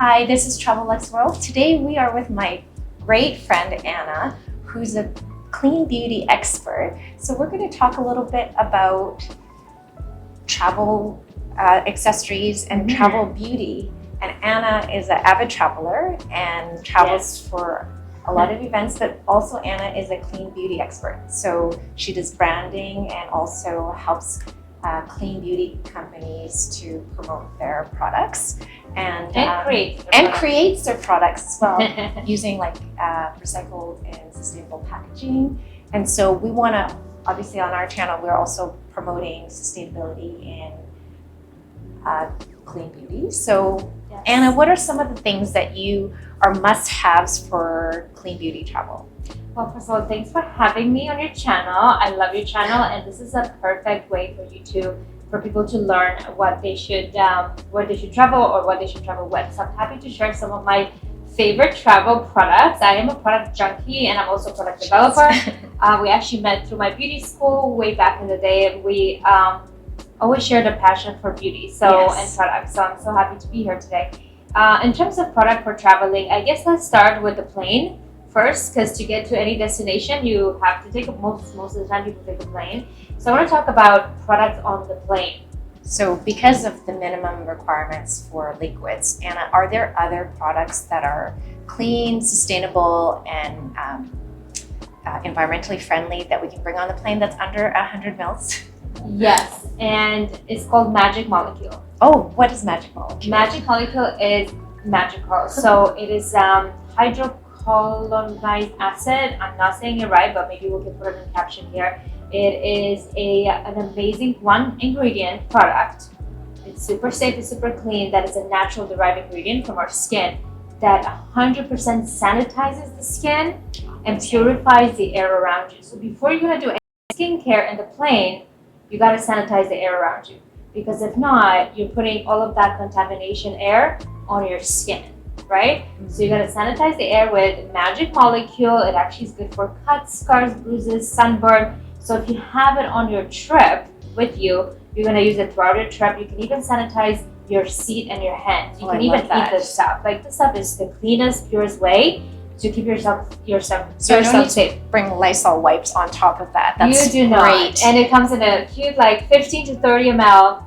Hi, this is Travellux World. Today we are with my great friend Anna, who's a clean beauty expert. So we're going to talk a little bit about travel accessories and travel beauty. And Anna is an avid traveler and travels for a lot of events, but also Anna is a clean beauty expert. So she does branding and also helps clean beauty companies to promote their products and creates their products as well using like recycled and sustainable packaging. And so we want to, obviously on our channel, we're also promoting sustainability in clean beauty. So yes. Anna, what are some of the things that you are must-haves for clean beauty travel? Well, first of all, thanks for having me on your channel. I love your channel, and this is a perfect way for people to learn what they should where they should travel or what they should travel with. So I'm happy to share some of my favorite travel products. I am a product junkie, and I'm also a product developer. We actually met through my beauty school way back in the day, and we always shared a passion for beauty and products. So I'm so happy to be here today. In terms of product for traveling, I guess let's start with the plane first, because to get to any destination, you have to take most of the time people take a plane. So I want to talk about products on the plane. So because of the minimum requirements for liquids, Anna, are there other products that are clean, sustainable, and environmentally friendly that we can bring on the plane that's under 100 mils? Yes, and it's called Magic Molecule. Oh, what is Magic Molecule? Magic Molecule is magical. So it is hydrocolonized acid. I'm not saying it right, but maybe we can put it in the caption here. It is an amazing one ingredient product. It's super safe, it's super clean. That is a natural derived ingredient from our skin that 100% sanitizes the skin and purifies the air around you. So before you're gonna do any skincare in the plane, you gotta sanitize the air around you. Because if not, you're putting all of that contamination air on your skin, right? So you gotta sanitize the air with Magic Molecule. It actually is good for cuts, scars, bruises, sunburn. So if you have it on your trip with you, you're gonna use it throughout your trip. You can even sanitize your seat and your hands. You can even eat this stuff. Like this stuff is the cleanest, purest way to keep yourself safe. Bring Lysol wipes on top of that. That's you do great. Not. And it comes in a cute like 15 to 30 ml,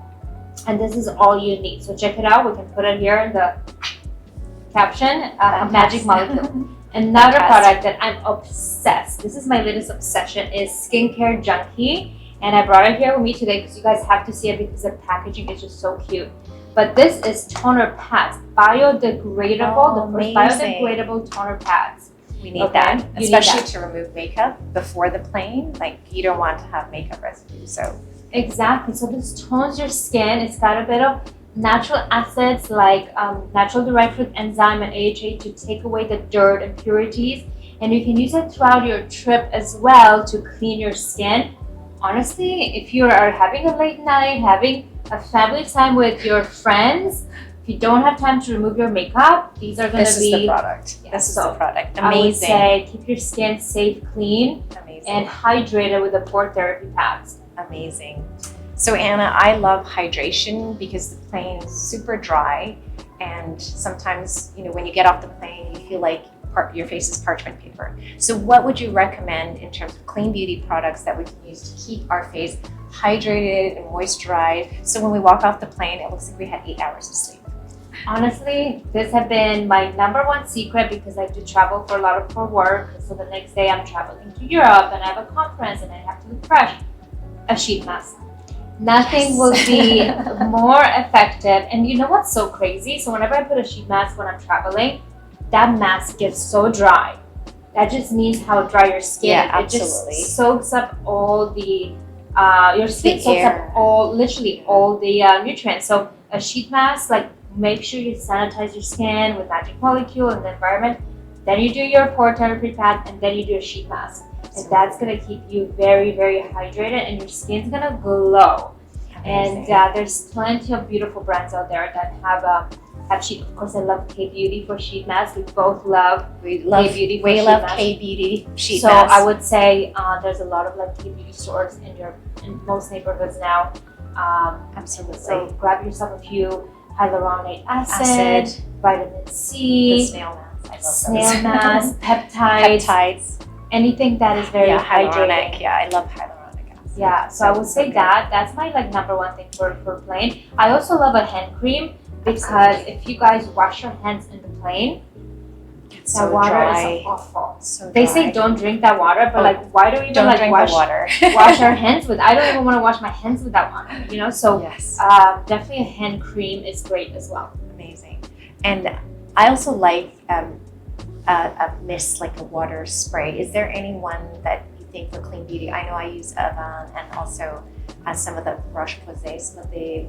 and this is all you need. So check it out. We can put it here in the caption. Magic Molecule. Another product that I'm obsessed. This is my latest obsession is Skincare Junkie, and I brought it here with me today because you guys have to see it because the packaging is just so cute. But this is toner pads, biodegradable, the first biodegradable toner pads. We need that, especially to remove makeup before the plane. Like you don't want to have makeup residue. So exactly. So this tones your skin. It's got a bit of natural acids like natural derived fruit enzyme and AHA to take away the dirt, impurities, and you can use it throughout your trip as well to clean your skin. Honestly, if you are having a late night, having a family time with your friends, if you don't have time to remove your makeup, these are going to be the product. Yeah, this is the product. Amazing. I would say keep your skin safe, clean, and hydrated with the Pore therapy pads. Amazing. So Anna, I love hydration because the plane is super dry, and sometimes, you know, when you get off the plane, you feel like your face is parchment paper. So what would you recommend in terms of clean beauty products that we can use to keep our face hydrated and moisturized, so when we walk off the plane, it looks like we had 8 hours of sleep? Honestly, this has been my #1 secret because I do travel for work. So the next day I'm traveling to Europe and I have a conference and I have to look fresh. A sheet mask. Nothing will be more effective. And you know what's so crazy? So whenever I put a sheet mask when I'm traveling, that mask gets so dry. That just means how dry your skin is. Yeah, absolutely. It just soaks up all the, your skin soaks up literally all the nutrients. So a sheet mask, like make sure you sanitize your skin with Magic Molecule and the environment. Then you do your Pore therapy pad, and then you do a sheet mask. And that's gonna keep you very, very hydrated, and your skin's gonna glow. Amazing. And there's plenty of beautiful brands out there that have sheet. Of course, I love K Beauty for sheet masks. We both love K Beauty. We love K Beauty sheet so masks. So I would say there's a lot of like K Beauty stores in most neighborhoods now. Absolutely. So grab yourself a few. hyaluronic acid, vitamin C, the snail mass. I love those. snail mass, peptides, anything that is very hydrating. Yeah, I love hyaluronic acid. Yeah, so I would say that's my like number one thing for plain. I also love a hand cream because if you guys wash your hands in the plain, It's that so water dry. is awful. So They dry. say don't drink that water, but like why do we even Don't like drink wash the water. wash our hands with? I don't even want to wash my hands with that water, you know? So Yes. definitely a hand cream is great as well. Amazing. And I also like a mist, like a water spray. Is there any one that you think for clean beauty? I know I use Avon and also some of the Roche-Posay, some of the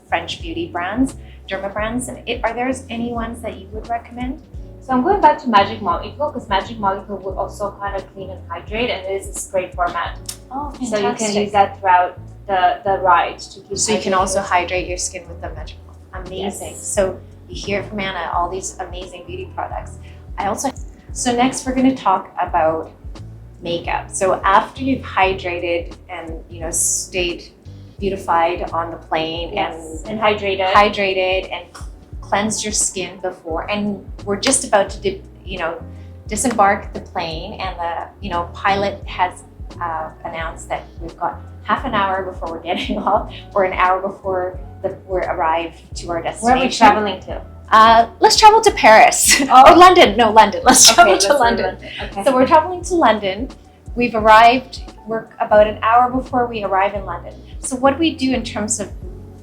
French beauty brands, derma brands. And are there any ones that you would recommend? So I'm going back to Magic Molecule because Magic Molecule would also kind of clean and hydrate, and it is a spray format. Oh, fantastic. So you can use that throughout the ride to keep. So you can also hydrate your skin with the Magic Molecule. Amazing. Yes. So you hear from Anna all these amazing beauty products. So next we're going to talk about makeup. So after you've hydrated and stayed beautified on the plane and hydrated and cleansed your skin before, and we're just about to disembark the plane, and the pilot has announced that we've got half an hour before we're getting off, or an hour before we arrive to our destination. Where are we traveling to? Let's travel to Paris or London. No, London. Let's travel to London. Okay. So we're traveling to London. We've arrived. We're about an hour before we arrive in London. So what do we do in terms of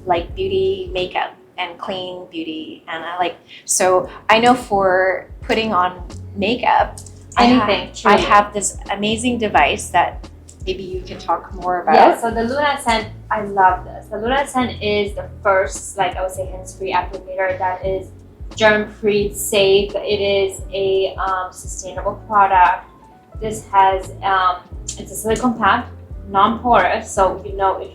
like beauty, makeup, and clean beauty? And so I know for putting on makeup, I have this amazing device that maybe you can talk more about. Yeah, so the Lunaescent, I love this. The Lunaescent is the first, I would say, hands-free applicator that is germ-free, safe. It is a sustainable product. This has, it's a silicone pad, non-porous, so if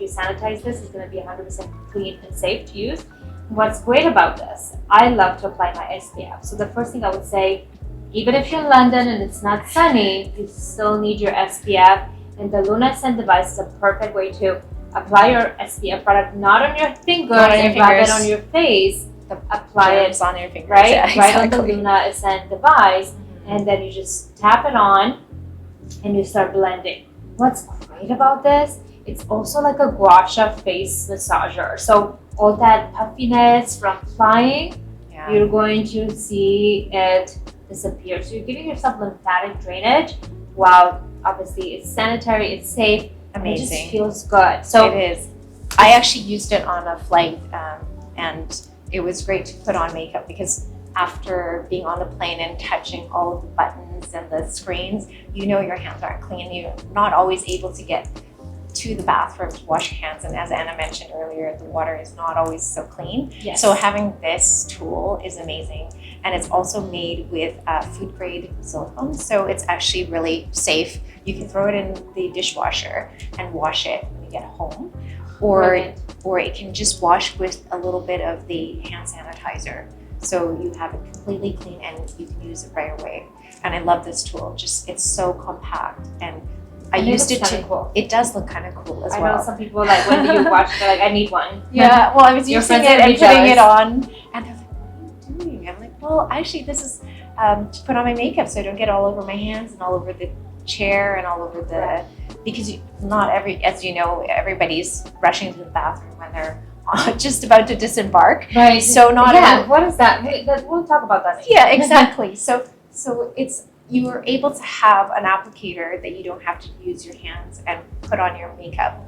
you sanitize this, it's going to be 100% clean and safe to use. What's great about this, I love to apply my SPF. So the first thing I would say, even if you're in London and it's not sunny, you still need your SPF. And the Lunaescent device is a perfect way to apply your SPF product, not on your fingers and rub it on your face. Apply it on your fingers, right, yeah, right exactly. on the Lunaescent device, and then you just tap it on and you start blending. What's great about this? It's also like a gua sha face massager. So all that puffiness from applying, you're going to see it disappear. So you're giving yourself lymphatic drainage while obviously it's sanitary, it's safe, amazing. It just feels good. So it is. I actually used it on a flight, and it was great to put on makeup because after being on the plane and touching all of the buttons and the screens, your hands aren't clean. You're not always able to get to the bathroom to wash your hands, and as Anna mentioned earlier, the water is not always so clean. Yes. So having this tool is amazing, and it's also made with food grade silicone, so it's actually really safe. You can throw it in the dishwasher and wash it when you get home, or it can just wash with a little bit of the hand sanitizer, so you have it completely clean and you can use it right away. And I love this tool. It's so compact, and I used it to. Cool. It does look kind of cool as well. I know some people when you watch, they're like, I need one. Yeah, well, I was Your using friends it are and gonna putting be it on, and they're like, "What are you doing?" I'm like, "Well, actually, this is to put on my makeup so I don't get all over my hands and all over the chair and all over the because as you know, everybody's rushing to the bathroom when they're just about to disembark. Right. So what is that? We'll talk about that. Yeah, exactly. So it's. You are able to have an applicator that you don't have to use your hands and put on your makeup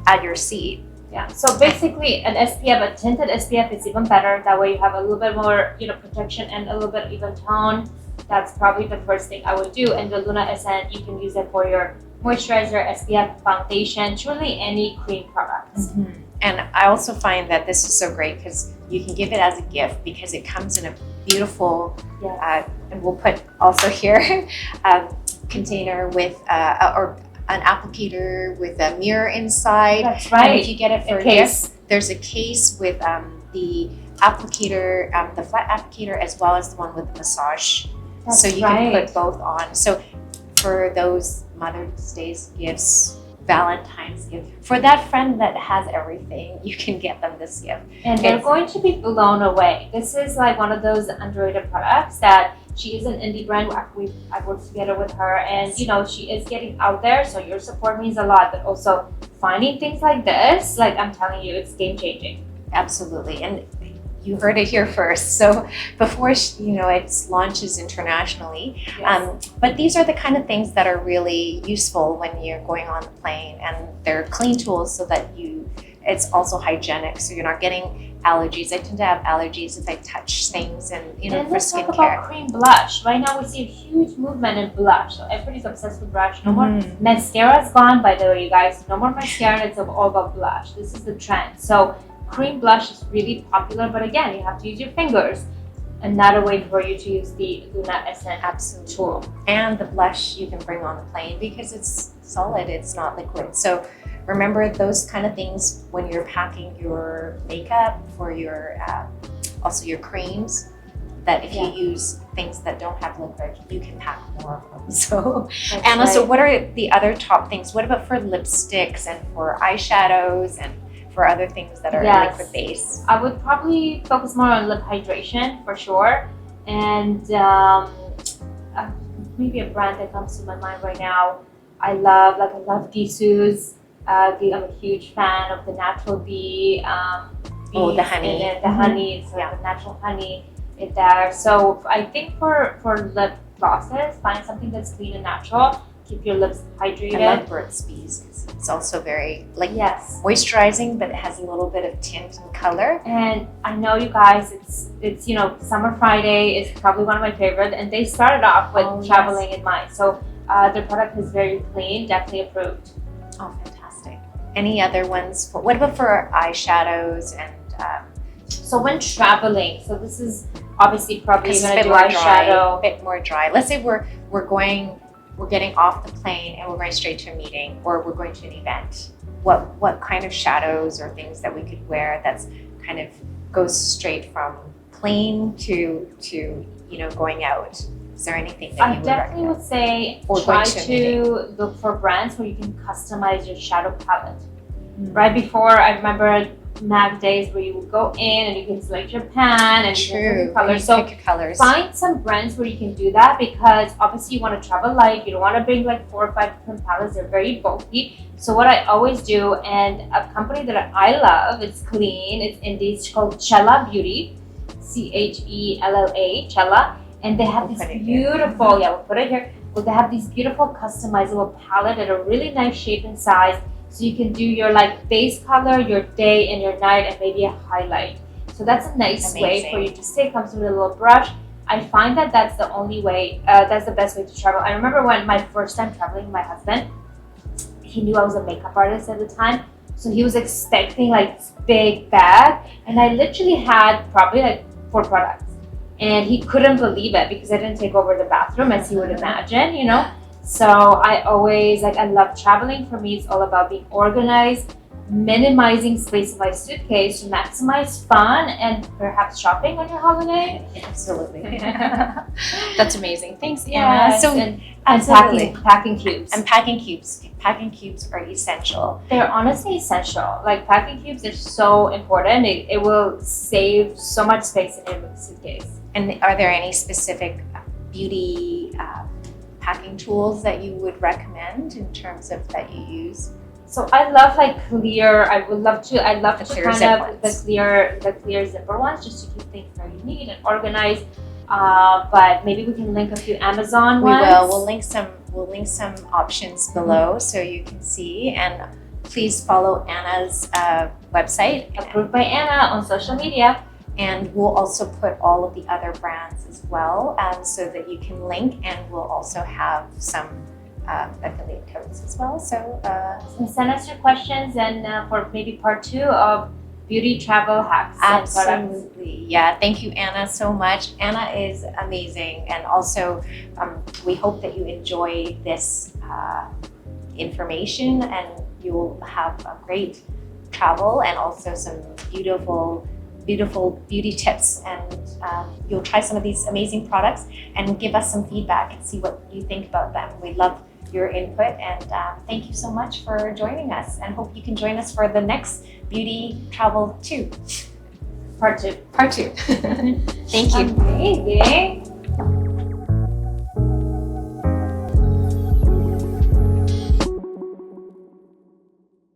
at your seat. Yeah. So basically, an SPF, a tinted SPF, is even better. That way, you have a little bit more, protection and a little bit even tone. That's probably the first thing I would do. And the Lunaescent, you can use it for your moisturizer, SPF, foundation, truly any cream products. Mm-hmm. And I also find that this is so great because you can give it as a gift because it comes in a beautiful, and we'll put also here, container with, or an applicator with a mirror inside. That's right. And if you get it for a gift, there's a case with the applicator, the flat applicator, as well as the one with the massage. So you can put both on. So for those Mother's Day gifts, Valentine's gift. For that friend that has everything, you can get them this gift. And they're going to be blown away. This is like one of those underrated products that she is an indie brand. I worked together with her, and you know, she is getting out there, so your support means a lot. But also finding things like this, like I'm telling you, it's game changing. Absolutely. And you heard it here first. So before it launches internationally, Yes. but these are the kind of things that are really useful when you're going on the plane, and they're clean tools so that it's also hygienic, so you're not getting allergies. I tend to have allergies if I touch things, and And for let's talk skincare. about cream blush. Right now we see a huge movement in blush. So everybody's obsessed with blush. No more mascara's gone, by the way, you guys. No more mascara. It's all about blush. This is the trend. So cream blush is really popular, but again, you have to use your fingers. Another way for you to use the Lunaescent Absolutely. tool. And the blush you can bring on the plane because it's solid, it's not liquid. So remember those kind of things when you're packing your makeup for your also your creams, that if you use things that don't have liquid, you can pack more of them. So That's Anna, so right. what are the other top things? What about for lipsticks and for eyeshadows and for other things that are Yes. liquid based? I would probably focus more on lip hydration for sure, and maybe a brand that comes to my mind right now. I love Gisou's. I'm a huge fan of the natural bee. Oh, the bees honey. in it, the honey. It's Yeah. the natural honey in there. So I think for lip glosses, find something that's clean and natural. Keep your lips hydrated. I love Burts Bees because it's also very Yes. moisturizing, but it has a little bit of tint and color. And I know you guys, it's Summer Friday is probably one of my favorite, and they started off with traveling in mind. So their product is very clean, definitely approved. Oh, fantastic. Any other ones? What about for eyeshadows and So when traveling, so this is obviously probably because you're it's a gonna bit do more dry, eyeshadow. a bit more dry. Let's say we're getting off the plane and we're going straight to a meeting, or we're going to an event. What kind of shadows or things that we could wear that's kind of goes straight from clean to going out? Is there anything that I you would definitely recommend? would say Or try going to a meeting. to look for brands where you can customize your shadow palette. Mm. Right before, I remember MAC days where you would go in and you can select your pan and you can True. pick colors. You So pick your colors. find some brands where you can do that, because obviously you want to travel light. You don't want to bring like 4 or 5 different palettes. They're very bulky. So what I always do, and a company that I love, it's clean, it's indie, it's called Chella Beauty, Chella, Chella, and they have We'll this put it here. beautiful, we'll put it here, but they have these beautiful customizable palette at a really nice shape and size. So you can do your like base color, your day and your night, and maybe a highlight. So that's a nice way Amazing. for you to stay comfortable with a little brush. I find that that's the only way, that's the best way to travel. I remember when my first time traveling with my husband, he knew I was a makeup artist at the time. So he was expecting like this big bag, and I literally had probably like 4 products. And he couldn't believe it because I didn't take over the bathroom, as he would imagine. So I always, I love traveling. For me, it's all about being organized, minimizing space in my suitcase to maximize fun and perhaps shopping on your holiday. Absolutely. That's amazing. Thanks, Anna. Yes, So and absolutely. packing cubes. And packing cubes. Packing cubes are essential. They're honestly essential. Like packing cubes are so important. It will save so much space in your suitcase. And are there any specific beauty packing tools that you would recommend in terms of that you use? So I love clear. I love to clear kind zip of ones. the clear zipper ones, just to keep things very neat and organized. But maybe we can link a few Amazon We ones. will. We'll link some options below so you can see. And please follow Anna's website. Approved by Anna on social media. And we'll also put all of the other brands as well, so that you can link. And we'll also have some affiliate codes as well. So And send us your questions, and for maybe part 2 of beauty travel hacks and products. absolutely, yeah. Thank you, Anna, so much. Anna is amazing, and also we hope that you enjoy this information, and you'll have a great travel and also some beautiful beauty tips, and you'll try some of these amazing products and give us some feedback and see what you think about them. We love your input. And thank you so much for joining us, and hope you can join us for the next Beauty Travel 2. Part 2. Part 2. Thank you. Amazing.